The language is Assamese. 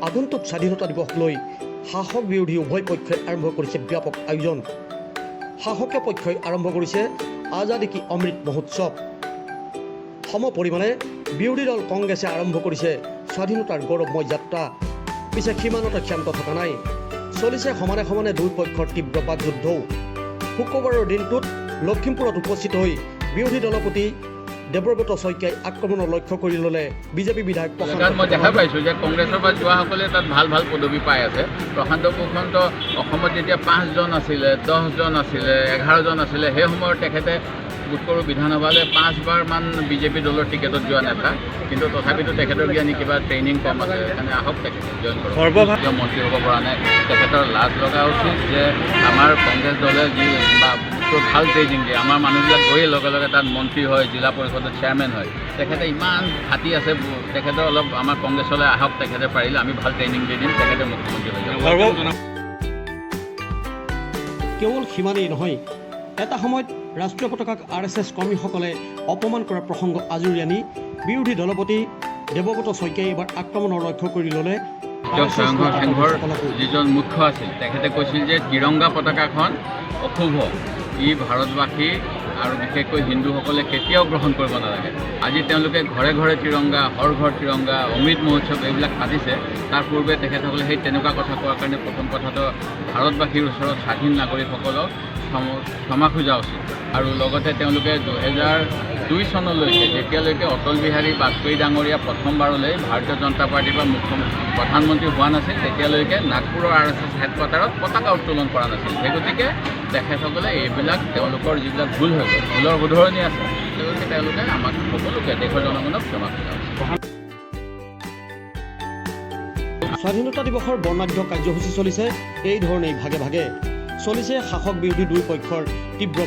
আগন্তুক স্বাধীনতা দিৱস লৈ শাসক বিৰোধী উভয় পক্ষই আৰম্ভ কৰিছে ব্যাপক আয়োজন। শাসকীয় পক্ষই আৰম্ভ কৰিছে আজাদী কি অমৃত মহোৎসৱ। সম পৰিমাণে বিৰোধী দল কংগ্ৰেছে আৰম্ভ কৰিছে স্বাধীনতাৰ গৌৰৱময় যাত্ৰা। পিছে সীমানতে ক্ষান্ত থকা নাই, চলিছে সমানে সমানে দুই পক্ষৰ তীব্ৰ বাকযুদ্ধও। শুক্ৰবাৰৰ দিনটোত লখিমপুৰত উপস্থিত হৈ বিৰোধী দলপতি দেৱব্ৰত শইকীয়াই আক্ৰমণৰ লক্ষ্য কৰি ল'লে বিজেপি বিধায়ক। মই দেখা পাইছোঁ যে কংগ্ৰেছৰ পৰা যোৱাসকলে তাত ভাল ভাল পদবী পাই আছে। প্ৰশান্ত ভূষণ অসমত যেতিয়া 5জন আছিলে, 10জন আছিলে, 11জন আছিলে, সেই সময়ত তেখেতে বোধকৰোঁ বিধানসভালৈ 5বাৰমান বিজেপি দলৰ টিকেটত যোৱা নেতা, কিন্তু তথাপিতো তেখেতৰ জ্ঞানী কিবা ট্ৰেইনিং কম আছে, সেইকাৰণে আহক তেখেতে জইন কৰক। মন্ত্ৰী হ'ব পৰা নাই, তেখেতৰ লাজ লগা উচিত যে আমাৰ কংগ্ৰেছ দলে যি বা ভাল ট্ৰেইনিং দিয়ে, আমাৰ মানুহবিলাক গৈয়ে লগে লগে তাত মন্ত্ৰী হয়, জিলা পৰিষদৰ চেয়াৰমেন হয়। তেখেতে ইমান হাতী আছে, তেখেতে অলপ আমাৰ কংগ্ৰেছলৈ আহক, তেখেতে পাৰিলে আমি ভাল ট্ৰেইনিং দি দিম, তেখেতে মুখ্যমন্ত্ৰী হৈ যাব। কেৱল সিমানেই নহয়, এটা সময়ত ৰাষ্ট্ৰীয় পতাকাক RSS কৰ্মীসকলে অপমান কৰাৰ প্ৰসংগ আজৰি আনি বিৰোধী দলপতি দেৱব্ৰত শইকীয়াই এইবাৰ আক্ৰমণৰ লক্ষ্য কৰি ল'লে। সংঘৰ যিজন মুখ্য আছিল তেখেতে কৈছিল যে তিৰংগা পতাকাখন অশুভ, ই ভাৰতবাসী আৰু বিশেষকৈ হিন্দুসকলে কেতিয়াও গ্ৰহণ কৰিব নালাগে। আজি তেওঁলোকে ঘৰে ঘৰে তিৰংগা, হৰ ঘৰ তিৰংগা, অমৃত মহোৎসৱ এইবিলাক পাতিছে। তাৰ পূৰ্বে তেখেতসকলে সেই তেনেকুৱা কথা কোৱাৰ কাৰণে প্ৰথম কথাটো ভাৰতবাসীৰ ওচৰত স্বাধীন নাগৰিকসকলক ক্ষমা খোজা উচিত। আৰু লগতে তেওঁলোকে 2002 চনলৈকে যেতিয়ালৈকে অটল বিহাৰী বাজপেয়ী ডাঙৰীয়া প্ৰথমবাৰলৈ ভাৰতীয় জনতা পাৰ্টীৰ পৰা প্ৰধানমন্ত্ৰী হোৱা নাছিল, তেতিয়ালৈকে নাগপুৰৰ RSS হেডকোৱাৰ্টাৰত পতাকা উত্তোলন কৰা নাছিল। সেই গতিকে তেখেতসকলে এইবিলাক তেওঁলোকৰ যিবিলাক ভুল হৈ গ'ল, ভুলৰ শুধৰণি আছে, তেওঁলোকে আমাক সকলোকে দেশৰ জনগণক ক্ষমা খোজা উচিত। স্বাধীনতা দিৱসৰ বৰ্ণাঢ্য কাৰ্যসূচী চলিছে এই ধৰণেই ভাগে ভাগে। চলিছে শাসক বিৰোধী দুই পক্ষৰ তীব্ৰ